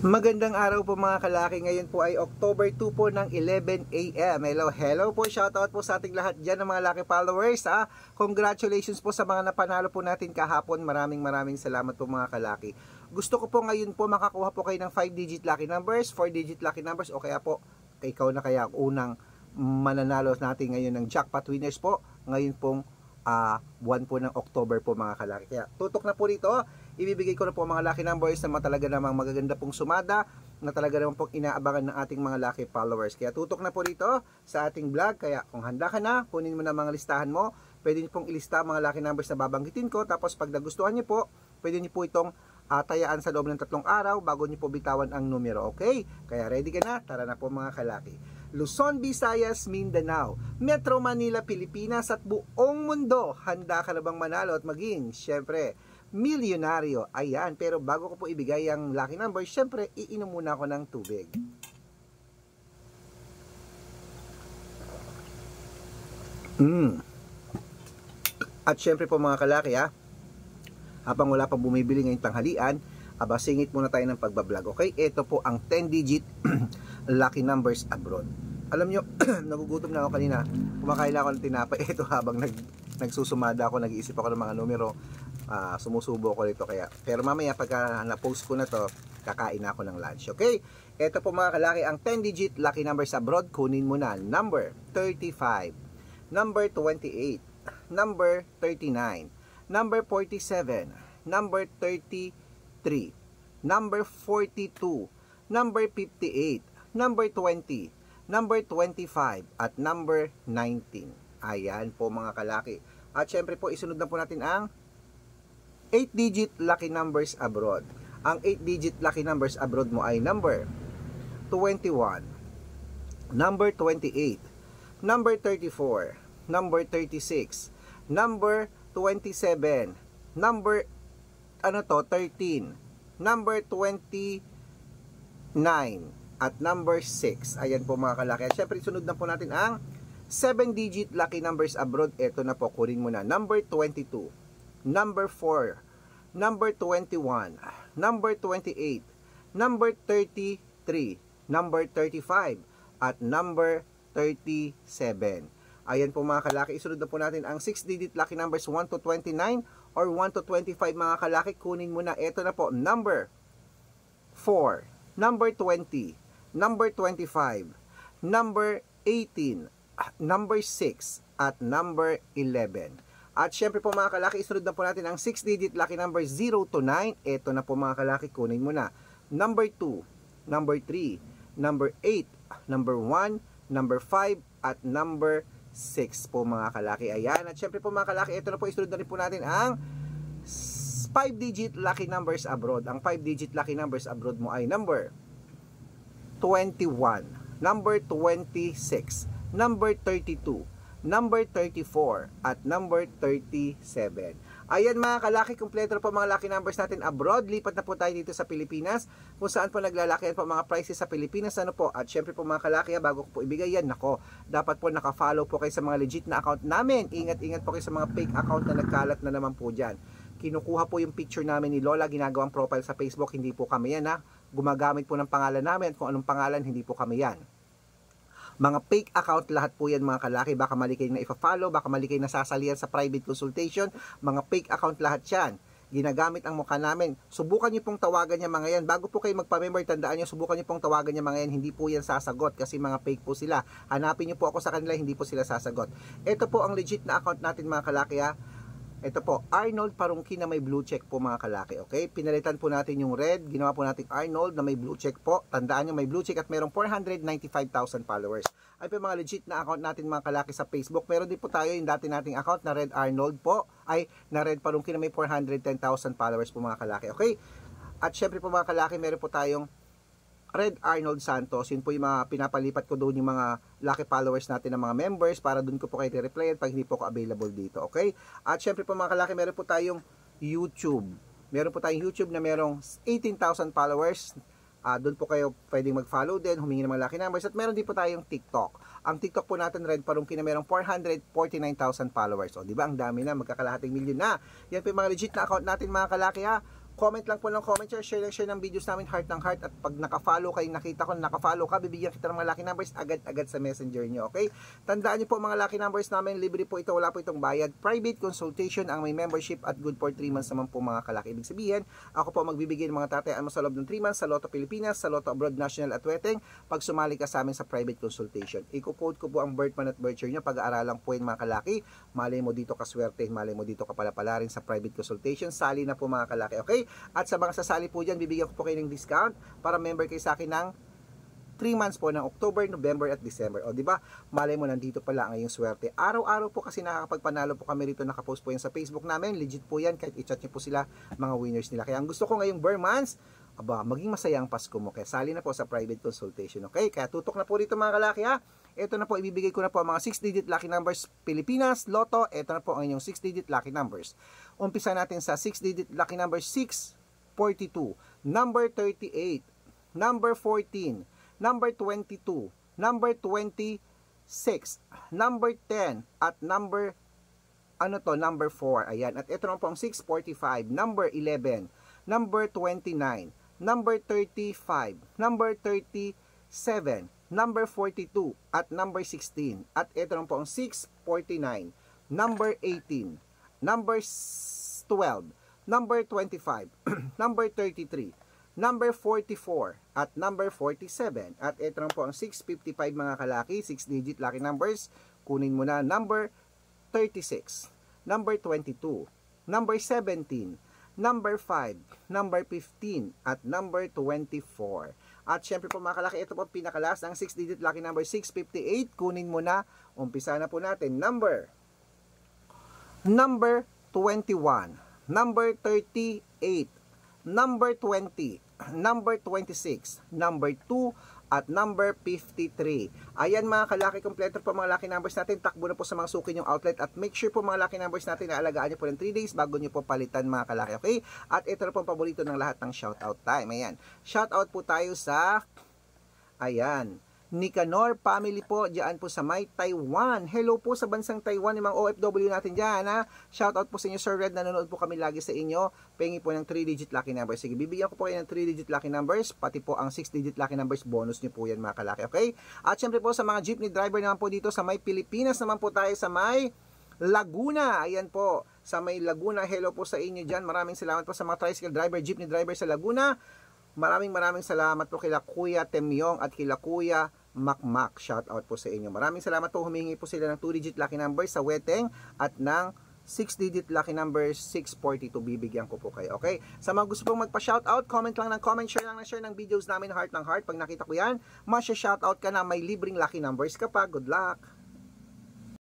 Magandang araw po mga kalaki. Ngayon po ay October 2 po ng 11 AM. Hello po, shoutout po sa ating lahat dyan ng mga Lucky followers. Congratulations po sa mga napanalo po natin kahapon. Maraming salamat po mga kalaki. Gusto ko po ngayon po makakuha po kayo ng 5-digit lucky numbers, 4-digit lucky numbers, o kaya po ikaw na kaya unang mananalo natin ngayon ng jackpot winners po. Ngayon pong buwan po ng October po mga kalaki. Kaya tutok na po dito. Ibibigay ko na po mga lucky numbers na talaga namang magaganda pong sumada, na talaga namang pong inaabangan ng ating mga lucky followers. Kaya tutok na po dito sa ating vlog. Kaya kung handa ka na, kunin mo na mga listahan mo. Pwede niyo pong ilista mga lucky numbers na babanggitin ko. Tapos pag nagustuhan niyo po, pwede niyo po itong tayaan sa loob ng 3 araw bago niyo po bitawan ang numero. Okay? Kaya ready ka na? Tara na po mga kalaki. Luzon, Visayas, Mindanao, Metro Manila, Pilipinas at buong mundo. Handa ka na bang manalo at maging, syempre, milyonaryo? Ayan, pero bago ko po ibigay ang lucky number, syempre, iinom muna ako ng tubig. At syempre po mga kalaki, habang wala pang bumibili ngayong tanghalian, singit muna tayo ng pagbablog. Okay, ito po ang 10-digit lucky numbers abroad. Alam nyo, nagugutom na ako kanina, kumakain ako ng tinapay. Ito habang nagsusumada ako, nag-iisip ako ng mga numero, sumusubo ako dito. Kaya, pero mamaya pagka na-post ko na to, kakain ako ng lunch. Okay, ito po mga kalaki, ang 10-digit lucky numbers abroad. Kunin mo na number 35, number 28, number 39, number 47, number 33, number 42, number 58, number 20, number 25, at number 19. Ayan po mga kalaki. At syempre po, isunod na po natin ang 8-digit lucky numbers abroad. Ang 8-digit lucky numbers abroad mo ay number 21, number 28, number 34, number 36, number 27, number 13, number 29, at number 6. Ayan po mga kalaki. At syempre sunod na po natin ang 7-digit lucky numbers abroad. Ito na po, kunin mo na number 22, number 4, number 21, number 28, number 33, number 35, at number 37. Ayan po mga kalaki, isunod na po natin ang 6-digit lucky numbers 1 to 29 or 1 to 25 mga kalaki. Kunin mo na, ito na po, number 4, number 20, number 25, number 18, number 6, at number 11. At syempre po mga kalaki, isunod na po natin ang 6-digit lucky number 0 to 9. Ito na po mga kalaki, kunin mo na number 2, number 3, number 8, number 1, number 5, at number 6 po mga kalaki. Ayan, at syempre po mga kalaki, ito na po, isunod na rin po natin ang 5-digit lucky numbers abroad. Ang 5-digit lucky numbers abroad mo ay number 21, number 26, number 32, number 34, at number 37. Ayan mga kalaki, kumpleto na po mga lucky numbers natin abroad. Lipat na po tayo dito sa Pilipinas, kung saan po naglalakihan po mga prices sa Pilipinas. Ano po? At syempre po mga kalaki, bago ko po ibigay yan, nako, dapat po naka-follow po kayo sa mga legit na account namin. Ingat po kayo sa mga fake account na nagkalat na naman po dyan. Kinukuha po yung picture namin ni Lola, ginagawang profile sa Facebook. Hindi po kami yan, gumagamit po ng pangalan namin. Kung anong pangalan, hindi po kami yan. Mga fake account lahat po yan mga kalaki. Baka mali kayo na ipa-follow, baka mali kayo nasasalihan sa private consultation. Mga fake account lahat yan. Ginagamit ang mukha namin. Subukan nyo pong tawagan niya mga yan. Bago po kayo magpa-member, tandaan nyo, subukan nyo pong tawagan niya mga yan. Hindi po yan sasagot kasi mga fake po sila. Hanapin nyo po ako sa kanila, hindi po sila sasagot. Ito po ang legit na account natin mga kalaki. Ito po, Arnold Parungki na may blue check po mga kalaki. Okay? Pinalitan po natin yung red. Ginawa po natin Arnold na may blue check po. Tandaan nyo, may blue check at merong 495,000 followers. Ay po mga legit na account natin mga kalaki sa Facebook. Meron din po tayo yung dati nating account na Red Arnold po. Ay, na Red Parungki na may 410,000 followers po mga kalaki. Okay? At syempre po mga kalaki, meron po tayong Red Arnold Santos. Yun po yung mga pinapalipat ko doon, yung mga lucky followers natin ng mga members, para doon ko po kayo i-replyan pag hindi po ako available dito. Okay? At syempre po mga kalaki, meron po tayong YouTube. Meron po tayong YouTube na merong 18,000 followers. Doon po kayo pwedeng mag-follow din, humingi ng mga lucky numbers. At meron din po tayong TikTok. Ang TikTok po natin, Red Parungki, na merong 449,000 followers. O, di ba? Ang dami na, magkakalahating milyon na. Yan po yung mga legit na account natin mga kalaki Comment lang po ng comment, share ng videos namin, heart ng heart. At pag naka-follow kayo, nakita ko na naka-follow ka, bibigyan kita ng mga lucky numbers agad-agad sa messenger nyo, okay? Tandaan nyo po mga lucky numbers namin, libre po ito, wala po itong bayad. Private consultation ang may membership at good for 3 months naman po mga kalaki. Ibig sabihin, ako po magbibigay ng mga tatayaan mo sa loob ng 3 months sa Lotto Pilipinas, sa Lotto Abroad National at Weteng pag sumali ka sa amin sa private consultation. Iko-code ko po ang birth month at birth year nyo, pag-aaralan po yun mga kalaki. Malay mo dito kaswerte, malay mo dito ka pala rin sa private consultation. Sali na po mga kalaki, okay? At sa mga sasali po dyan, bibigyan ko po kayo ng discount para member kayo sa akin ng 3 months po ng October, November at December. O di ba? Malay mo nandito pala ang iyong swerte. Araw-araw po kasi nakakapagpanalo po kami rito, nakapost po yan sa Facebook namin. Legit po yan, kahit i-chat niyo po sila, mga winners nila. Kaya ang gusto ko ngayong bare months, maging masaya ang Pasko mo. Kaya sali na po sa private consultation, okay? Kaya tutok na po dito mga kalaki ha. Ito na po, ibibigay ko na po ang mga 6-digit lucky numbers Pilipinas, Lotto. Ito na po ang inyong 6-digit lucky numbers. Umpisa natin sa 6-digit lucky number 642, number 38, number 14, number 22, number 26, number 10, at number number 4. Ayan. At ito na po ang 645, number 11, number 29, number 35, number 37, number 42, at number 16. At ito na po ang 649, number 18, number 12, number 25, number 33, number 44, at number 47. At ito na po ang 655 mga kalaki, 6-digit lucky numbers. Kunin mo na number 36, number 22, number 17, number 5, number 15, at number 24. At syempre po mga kalaki, ito po pinakalas ng 6-digit lucky number 658. Kunin mo na, umpisa na po natin. Number 21, number 38, number 20, number 26, number 2, at number 53. Ayan mga kalaki, kompleto po mga lucky numbers natin. Takbo na po sa mga suki yung outlet at make sure po mga lucky numbers natin na alagaan nyo po ng 3 days bago nyo po palitan mga kalaki, okay? At ito na po ang paborito ng lahat ng shoutout time. Ayan, shoutout po tayo sa Nicanor family po, diyan po sa may Taiwan. Hello po sa bansang Taiwan, yung mga OFW natin diyan ha. Shoutout po sa inyo Sir Red, nanonood po kami lagi sa inyo. Pengi po ng 3-digit lucky numbers. Sige, bibigyan ko po kayo ng 3-digit lucky numbers, pati po ang 6-digit lucky numbers, bonus nyo po yan mga kalaki, okay? At syempre po sa mga jeepney driver naman po dito sa may Pilipinas naman po tayo sa may Laguna. Ayan po, sa may Laguna. Hello po sa inyo diyan. Maraming salamat po sa mga tricycle driver, jeepney driver sa Laguna. Maraming salamat po kila Kuya Temyong at kila Kuya Makmak. Shout out po sa inyo. Maraming salamat po. Humingi po sila ng 2-digit lucky number sa Weteng at ng 6-digit lucky number 642. Bibigyan ko po kayo. Okay? Sa mga gusto pong magpa-shout out, comment lang ng comment, share lang ng share ng videos namin, heart ng heart. Pag nakita ko yan, masya-shout out ka na, may libreng lucky numbers ka pa. Good luck!